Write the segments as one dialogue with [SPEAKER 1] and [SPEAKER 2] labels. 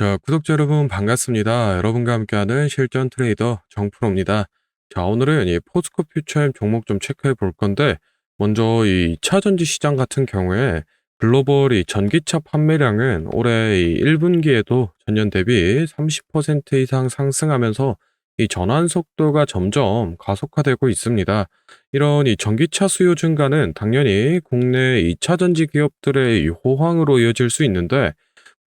[SPEAKER 1] 자, 구독자 여러분 반갑습니다. 여러분과 함께하는 실전 트레이더 정프로입니다. 자, 오늘은 이 포스코 퓨처엠 종목 좀 체크해 볼 건데, 먼저 이 2차 전지 시장 같은 경우에 글로벌 이 전기차 판매량은 올해 이 1분기에도 전년 대비 30% 이상 상승하면서 이 전환 속도가 점점 가속화되고 있습니다. 이런 이 전기차 수요 증가는 당연히 국내 2차 전지 기업들의 이 호황으로 이어질 수 있는데,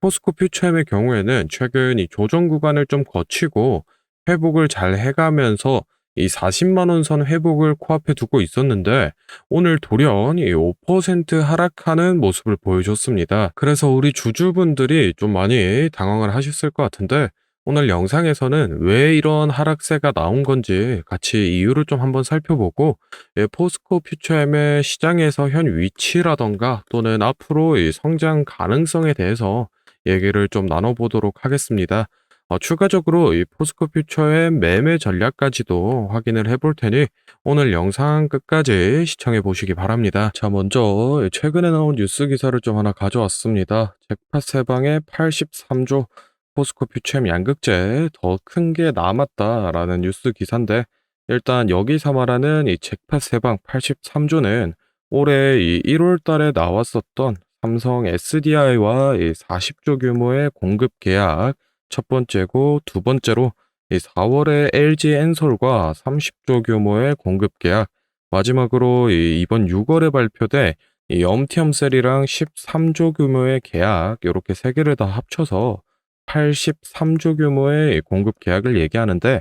[SPEAKER 1] 포스코 퓨처엠의 경우에는 최근 이 조정 구간을 좀 거치고 회복을 잘 해가면서 이 40만 원 선 회복을 코앞에 두고 있었는데, 오늘 돌연 이 5% 하락하는 모습을 보여줬습니다. 그래서 우리 주주분들이 좀 많이 당황을 하셨을 것 같은데, 오늘 영상에서는 왜 이런 하락세가 나온 건지 같이 이유를 좀 한번 살펴보고, 포스코 퓨처엠의 시장에서 현 위치라던가 또는 앞으로 이 성장 가능성에 대해서 얘기를 좀 나눠보도록 하겠습니다. 추가적으로 이 포스코 퓨처의 매매 전략까지도 확인을 해볼 테니 오늘 영상 끝까지 시청해 보시기 바랍니다. 자, 먼저 최근에 나온 뉴스 기사를 좀 하나 가져왔습니다. 잭팟 세방의 83조 포스코 퓨처엠 양극재 더 큰 게 남았다라는 뉴스 기사인데, 일단 여기서 말하는 이 잭팟 세방 83조는 올해 이 1월 달에 나왔었던 삼성 SDI와 이 40조 규모의 공급 계약 첫 번째고, 두 번째로 이 4월에 LG 엔솔과 30조 규모의 공급 계약, 마지막으로 이번 6월에 발표돼 이 엄티엄셀이랑 13조 규모의 계약, 이렇게 세 개를 다 합쳐서 83조 규모의 공급 계약을 얘기하는데,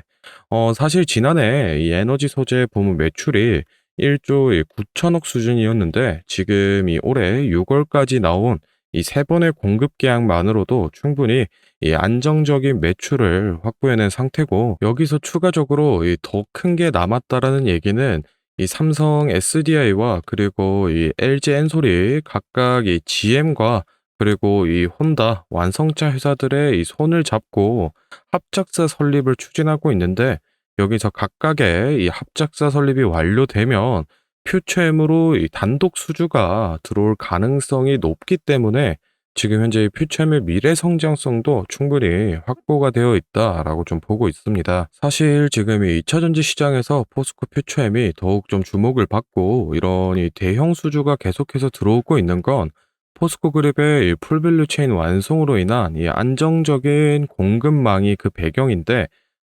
[SPEAKER 1] 사실 지난해 이 에너지 소재 부문 매출이 1조 9천억 수준이었는데, 지금 이 올해 6월까지 나온 이 세 번의 공급 계약만으로도 충분히 이 안정적인 매출을 확보해낸 상태고, 여기서 추가적으로 더 큰 게 남았다라는 얘기는 이 삼성 SDI와 그리고 이 LG 엔솔이 각각 이 GM과 그리고 이 혼다 완성차 회사들의 이 손을 잡고 합작사 설립을 추진하고 있는데, 여기서 각각의 이 합작사 설립이 완료되면 퓨처엠으로 이 단독 수주가 들어올 가능성이 높기 때문에 지금 현재 이 퓨처엠의 미래 성장성도 충분히 확보가 되어 있다라고 좀 보고 있습니다. 사실 지금 이 2차 전지 시장에서 포스코 퓨처엠이 더욱 좀 주목을 받고 이런 이 대형 수주가 계속해서 들어오고 있는 건 포스코 그룹의 이 풀밸류 체인 완성으로 인한 이 안정적인 공급망이 그 배경인데,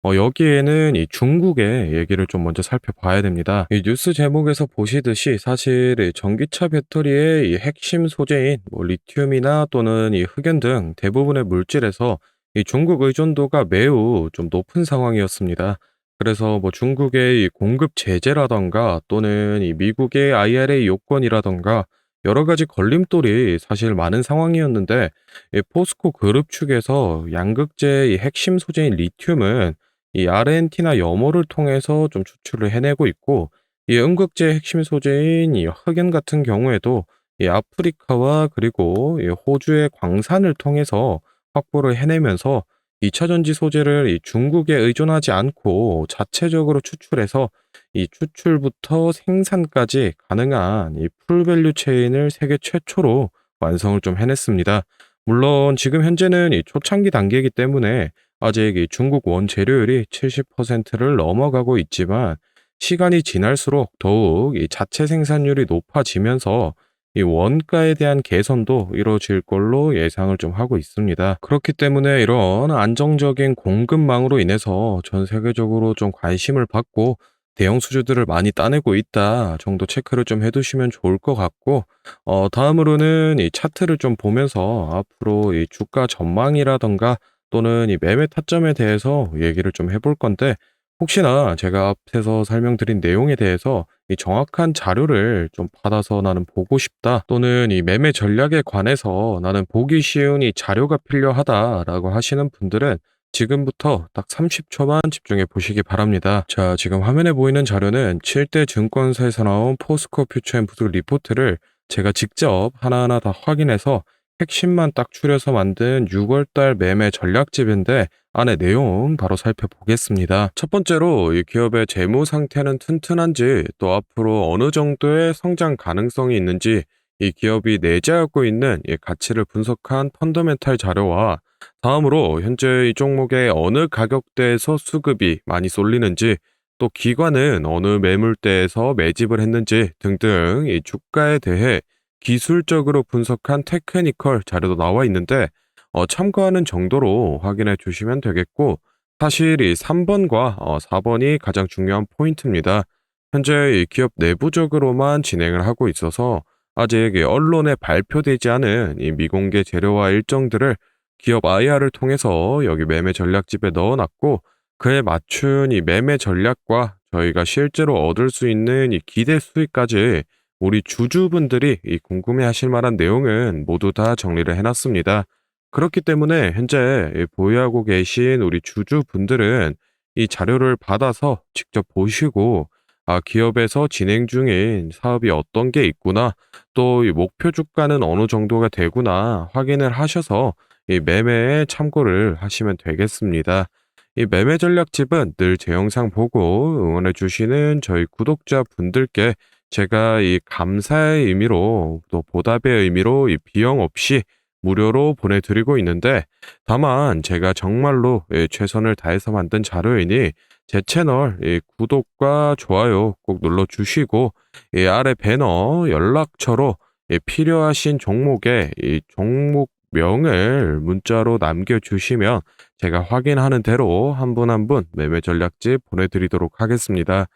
[SPEAKER 1] 여기에는 이 중국의 얘기를 좀 먼저 살펴봐야 됩니다. 이 뉴스 제목에서 보시듯이 사실 이 전기차 배터리의 이 핵심 소재인 뭐 리튬이나 또는 이 흑연 등 대부분의 물질에서 이 중국 의존도가 매우 좀 높은 상황이었습니다. 그래서 뭐 중국의 이 공급 제재라던가 또는 이 미국의 IRA 요건이라던가 여러 가지 걸림돌이 사실 많은 상황이었는데, 이 포스코 그룹 측에서 양극재의 핵심 소재인 리튬은 이 아르헨티나 염호를 통해서 좀 추출을 해내고 있고, 이 음극재의 핵심 소재인 이 흑연 같은 경우에도 이 아프리카와 그리고 이 호주의 광산을 통해서 확보를 해내면서 2차 전지 소재를 이 중국에 의존하지 않고 자체적으로 추출해서 이 추출부터 생산까지 가능한 이 풀밸류 체인을 세계 최초로 완성을 좀 해냈습니다. 물론 지금 현재는 이 초창기 단계이기 때문에 아직 이 중국 원재료율이 70%를 넘어가고 있지만, 시간이 지날수록 더욱 이 자체 생산율이 높아지면서 이 원가에 대한 개선도 이루어질 걸로 예상을 좀 하고 있습니다. 그렇기 때문에 이런 안정적인 공급망으로 인해서 전 세계적으로 좀 관심을 받고 대형 수주들을 많이 따내고 있다 정도 체크를 좀 해두시면 좋을 것 같고, 다음으로는 이 차트를 좀 보면서 앞으로 이 주가 전망이라던가 또는 이 매매 타점에 대해서 얘기를 좀 해볼 건데, 혹시나 제가 앞에서 설명드린 내용에 대해서 이 정확한 자료를 좀 받아서 나는 보고 싶다 또는 이 매매 전략에 관해서 나는 보기 쉬운 이 자료가 필요하다라고 하시는 분들은 지금부터 딱 30초만 집중해 보시기 바랍니다. 자, 지금 화면에 보이는 자료는 7대 증권사에서 나온 포스코 퓨처엠 부들 리포트를 제가 직접 하나하나 다 확인해서 핵심만 딱 추려서 만든 6월달 매매 전략집인데, 안에 내용 바로 살펴보겠습니다. 첫 번째로 이 기업의 재무 상태는 튼튼한지, 또 앞으로 어느 정도의 성장 가능성이 있는지 이 기업이 내재하고 있는 이 가치를 분석한 펀더멘탈 자료와 다음으로 현재 이 종목의 어느 가격대에서 수급이 많이 쏠리는지, 또 기관은 어느 매물대에서 매집을 했는지 등등 이 주가에 대해 기술적으로 분석한 테크니컬 자료도 나와 있는데 참고하는 정도로 확인해 주시면 되겠고, 사실 이 3번과 4번이 가장 중요한 포인트입니다. 현재 이 기업 내부적으로만 진행을 하고 있어서 아직 이 언론에 발표되지 않은 이 미공개 재료와 일정들을 기업 IR을 통해서 여기 매매 전략집에 넣어놨고, 그에 맞춘 이 매매 전략과 저희가 실제로 얻을 수 있는 이 기대 수익까지 우리 주주분들이 이 궁금해하실 만한 내용은 모두 다 정리를 해놨습니다. 그렇기 때문에 현재 이 보유하고 계신 우리 주주분들은 이 자료를 받아서 직접 보시고, 기업에서 진행 중인 사업이 어떤 게 있구나, 또 이 목표 주가는 어느 정도가 되구나 확인을 하셔서 이 매매에 참고를 하시면 되겠습니다. 이 매매 전략집은 늘 제 영상 보고 응원해 주시는 저희 구독자 분들께 제가 이 감사의 의미로, 또 보답의 의미로 이 비용 없이 무료로 보내드리고 있는데, 다만 제가 정말로 최선을 다해서 만든 자료이니 제 채널 구독과 좋아요 꼭 눌러주시고, 이 아래 배너 연락처로 필요하신 종목의 이 종목명을 문자로 남겨주시면 제가 확인하는 대로 한 분 한 분 매매 전략집 보내드리도록 하겠습니다.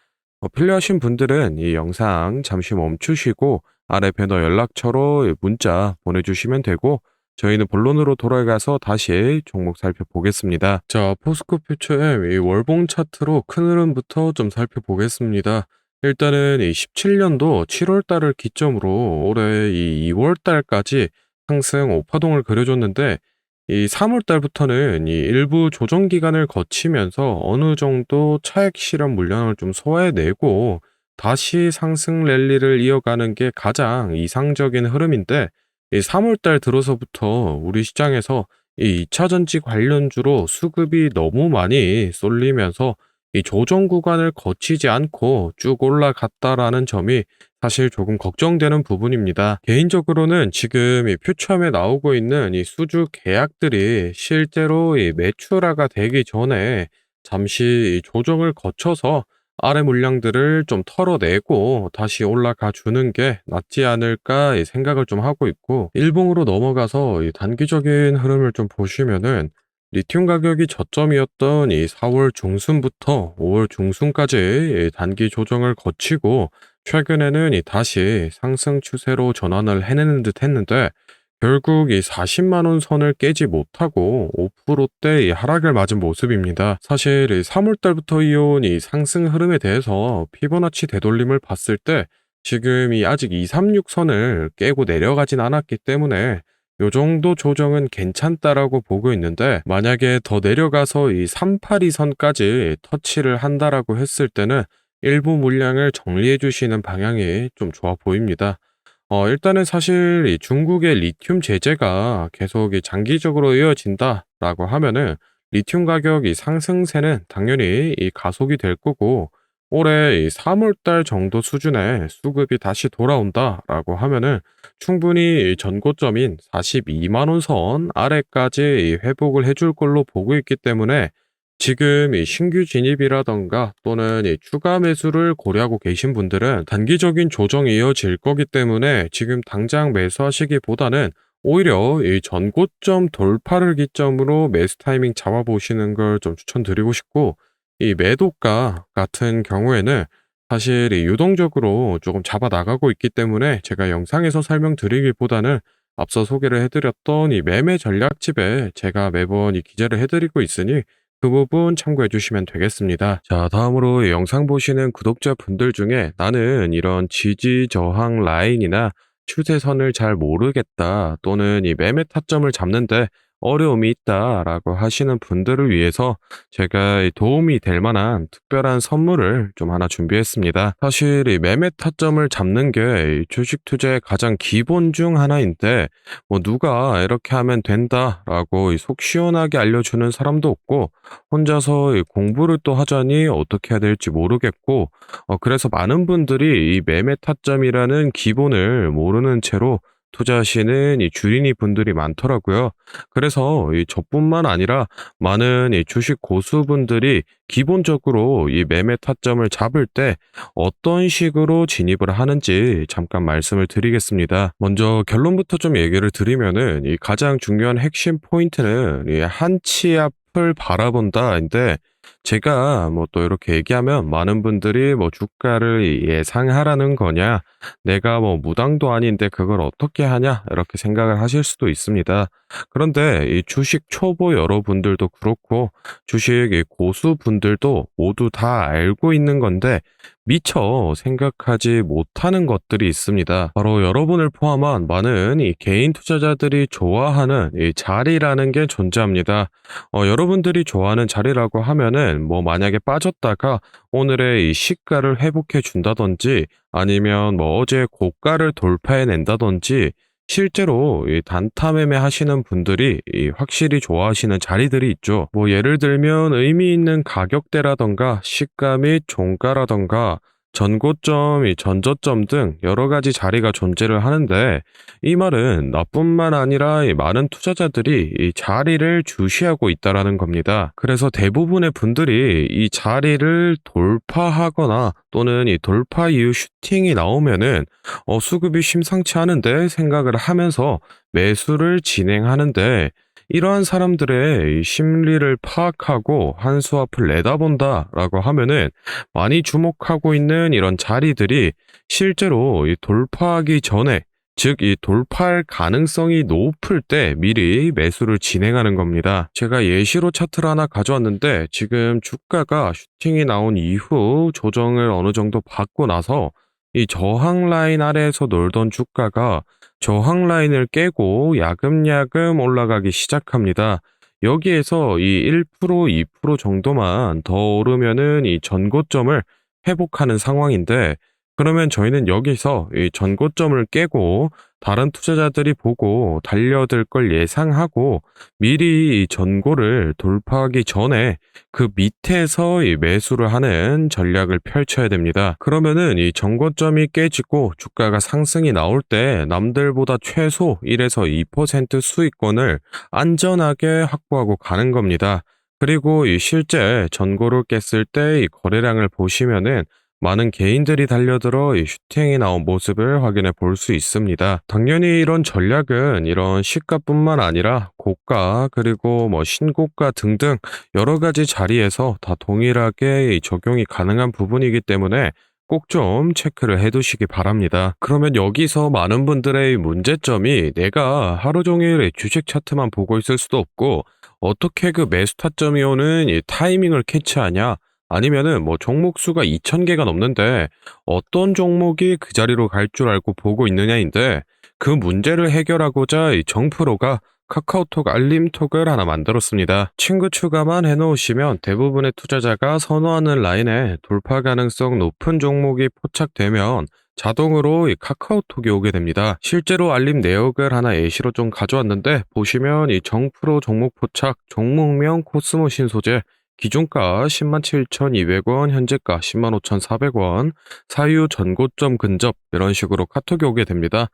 [SPEAKER 1] 필요하신 분들은 이 영상 잠시 멈추시고 아래 배너 연락처로 문자 보내주시면 되고, 저희는 본론으로 돌아가서 다시 종목 살펴보겠습니다. 자, 포스코 퓨처엠 이 월봉 차트로 큰 흐름부터 좀 살펴보겠습니다. 일단은 이 17년도 7월 달을 기점으로 올해 이 2월 달까지 상승 오파동을 그려줬는데, 이 3월 달부터는 이 일부 조정 기간을 거치면서 어느 정도 차익 실현 물량을 좀 소화해내고 다시 상승 랠리를 이어가는 게 가장 이상적인 흐름인데, 이 3월 달 들어서부터 우리 시장에서 이 2차 전지 관련주로 수급이 너무 많이 쏠리면서 이 조정 구간을 거치지 않고 쭉 올라갔다라는 점이 사실 조금 걱정되는 부분입니다. 개인적으로는 지금 이 퓨처엠에 나오고 있는 이 수주 계약들이 실제로 이 매출화가 되기 전에 잠시 이 조정을 거쳐서 아래 물량들을 좀 털어내고 다시 올라가 주는 게 낫지 않을까 이 생각을 좀 하고 있고, 일봉으로 넘어가서 이 단기적인 흐름을 좀 보시면은 리튬 가격이 저점이었던 이 4월 중순부터 5월 중순까지 이 단기 조정을 거치고 최근에는 이 다시 상승 추세로 전환을 해내는 듯 했는데, 결국 이 40만 원 선을 깨지 못하고 5%대 이 하락을 맞은 모습입니다. 사실 이 3월 달부터 이어온 이 상승 흐름에 대해서 피보나치 되돌림을 봤을 때 지금 이 아직 236선을 깨고 내려가진 않았기 때문에 요 정도 조정은 괜찮다라고 보고 있는데, 만약에 더 내려가서 이 382선까지 터치를 한다라고 했을 때는 일부 물량을 정리해 주시는 방향이 좀 좋아 보입니다. 일단은 사실 이 중국의 리튬 제재가 계속 이 장기적으로 이어진다라고 하면은 리튬 가격이 상승세는 당연히 이 가속이 될 거고, 올해 이 3월 달 정도 수준의 수급이 다시 돌아온다라고 하면은 충분히 이 전고점인 42만 원 선 아래까지 이 회복을 해줄 걸로 보고 있기 때문에, 지금 이 신규 진입이라던가 또는 이 추가 매수를 고려하고 계신 분들은 단기적인 조정이 이어질 거기 때문에 지금 당장 매수하시기보다는 오히려 이 전고점 돌파를 기점으로 매수 타이밍 잡아보시는 걸 좀 추천드리고 싶고, 이 매도가 같은 경우에는 사실 이 유동적으로 조금 잡아 나가고 있기 때문에 제가 영상에서 설명드리기보다는 앞서 소개를 해드렸던 이 매매 전략집에 제가 매번 이 기재를 해드리고 있으니 그 부분 참고해 주시면 되겠습니다. 자, 다음으로 이 영상 보시는 구독자분들 중에 나는 이런 지지 저항 라인이나 추세선을 잘 모르겠다, 또는 이 매매 타점을 잡는데 어려움이 있다라고 하시는 분들을 위해서 제가 이 도움이 될 만한 특별한 선물을 좀 하나 준비했습니다. 사실 이 매매 타점을 잡는 게 이 주식 투자의 가장 기본 중 하나인데, 뭐 누가 이렇게 하면 된다라고 이 속 시원하게 알려주는 사람도 없고, 혼자서 이 공부를 또 하자니 어떻게 해야 될지 모르겠고, 그래서 많은 분들이 이 매매 타점이라는 기본을 모르는 채로 투자하시는 이 주린이 분들이 많더라고요. 그래서 이 저뿐만 아니라 많은 이 주식 고수분들이 기본적으로 이 매매 타점을 잡을 때 어떤 식으로 진입을 하는지 잠깐 말씀을 드리겠습니다. 먼저 결론부터 좀 얘기를 드리면은 이 가장 중요한 핵심 포인트는 이 한치 앞을 바라본다인데, 제가 뭐 또 이렇게 얘기하면 많은 분들이 뭐 주가를 예상하라는 거냐, 내가 뭐 무당도 아닌데 그걸 어떻게 하냐, 이렇게 생각을 하실 수도 있습니다. 그런데 이 주식 초보 여러분들도 그렇고 주식 이 고수분들도 모두 다 알고 있는 건데 미처 생각하지 못하는 것들이 있습니다. 바로 여러분을 포함한 많은 이 개인 투자자들이 좋아하는 이 자리라는 게 존재합니다. 여러분들이 좋아하는 자리라고 하면은 뭐 만약에 빠졌다가 오늘의 이 시가를 회복해 준다든지, 아니면 뭐 어제 고가를 돌파해 낸다든지, 실제로 이 단타 매매 하시는 분들이 이 확실히 좋아하시는 자리들이 있죠. 뭐 예를 들면 의미 있는 가격대라던가 시가 및 종가라던가 전고점, 이 전저점 등 여러 가지 자리가 존재를 하는데, 이 말은 나뿐만 아니라 이 많은 투자자들이 이 자리를 주시하고 있다라는 겁니다. 그래서 대부분의 분들이 이 자리를 돌파하거나 또는 이 돌파 이후 슈팅이 나오면은 수급이 심상치 않은데 생각을 하면서 매수를 진행하는데, 이러한 사람들의 이 심리를 파악하고 한 수 앞을 내다본다라고 하면은 많이 주목하고 있는 이런 자리들이 실제로 이 돌파하기 전에, 즉 이 돌파할 가능성이 높을 때 미리 매수를 진행하는 겁니다. 제가 예시로 차트를 하나 가져왔는데, 지금 주가가 슈팅이 나온 이후 조정을 어느 정도 받고 나서 이 저항 라인 아래에서 놀던 주가가 저항 라인을 깨고 야금야금 올라가기 시작합니다. 여기에서 이 1%, 2% 정도만 더 오르면은 이 전고점을 회복하는 상황인데, 그러면 저희는 여기서 이 전고점을 깨고 다른 투자자들이 보고 달려들 걸 예상하고 미리 이 전고를 돌파하기 전에 그 밑에서 이 매수를 하는 전략을 펼쳐야 됩니다. 그러면은 이 전고점이 깨지고 주가가 상승이 나올 때 남들보다 최소 1에서 2% 수익권을 안전하게 확보하고 가는 겁니다. 그리고 이 실제 전고를 깼을 때 이 거래량을 보시면은 많은 개인들이 달려들어 이 슈팅이 나온 모습을 확인해 볼 수 있습니다. 당연히 이런 전략은 이런 시가뿐만 아니라 고가 그리고 뭐 신고가 등등 여러 가지 자리에서 다 동일하게 이 적용이 가능한 부분이기 때문에 꼭 좀 체크를 해 두시기 바랍니다. 그러면 여기서 많은 분들의 문제점이, 내가 하루 종일 주식 차트만 보고 있을 수도 없고 어떻게 그 매수 타점이 오는 이 타이밍을 캐치하냐, 아니면은 뭐 종목 수가 2,000개가 넘는데 어떤 종목이 그 자리로 갈 줄 알고 보고 있느냐인데, 그 문제를 해결하고자 이 정프로가 카카오톡 알림톡을 하나 만들었습니다. 친구 추가만 해놓으시면 대부분의 투자자가 선호하는 라인에 돌파 가능성 높은 종목이 포착되면 자동으로 이 카카오톡이 오게 됩니다. 실제로 알림 내역을 하나 예시로 좀 가져왔는데, 보시면 이 정프로 종목 포착, 종목명 코스모 신소재, 기준가 107,200원, 현재가 105,400원, 사유 전고점 근접, 이런 식으로 카톡이 오게 됩니다.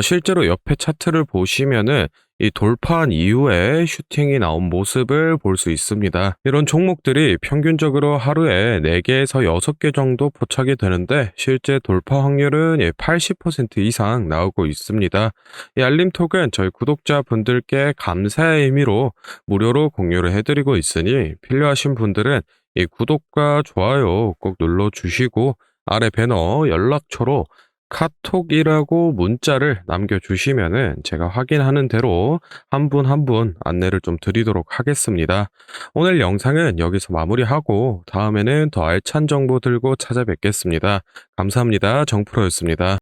[SPEAKER 1] 실제로 옆에 차트를 보시면은 이 돌파한 이후에 슈팅이 나온 모습을 볼 수 있습니다. 이런 종목들이 평균적으로 하루에 4개에서 6개 정도 포착이 되는데, 실제 돌파 확률은 80% 이상 나오고 있습니다. 이 알림톡은 저희 구독자분들께 감사의 의미로 무료로 공유를 해드리고 있으니, 필요하신 분들은 이 구독과 좋아요 꼭 눌러주시고 아래 배너 연락처로 카톡이라고 문자를 남겨주시면은 제가 확인하는 대로 한 분 한 분 안내를 좀 드리도록 하겠습니다. 오늘 영상은 여기서 마무리하고 다음에는 더 알찬 정보 들고 찾아뵙겠습니다. 감사합니다. 정프로였습니다.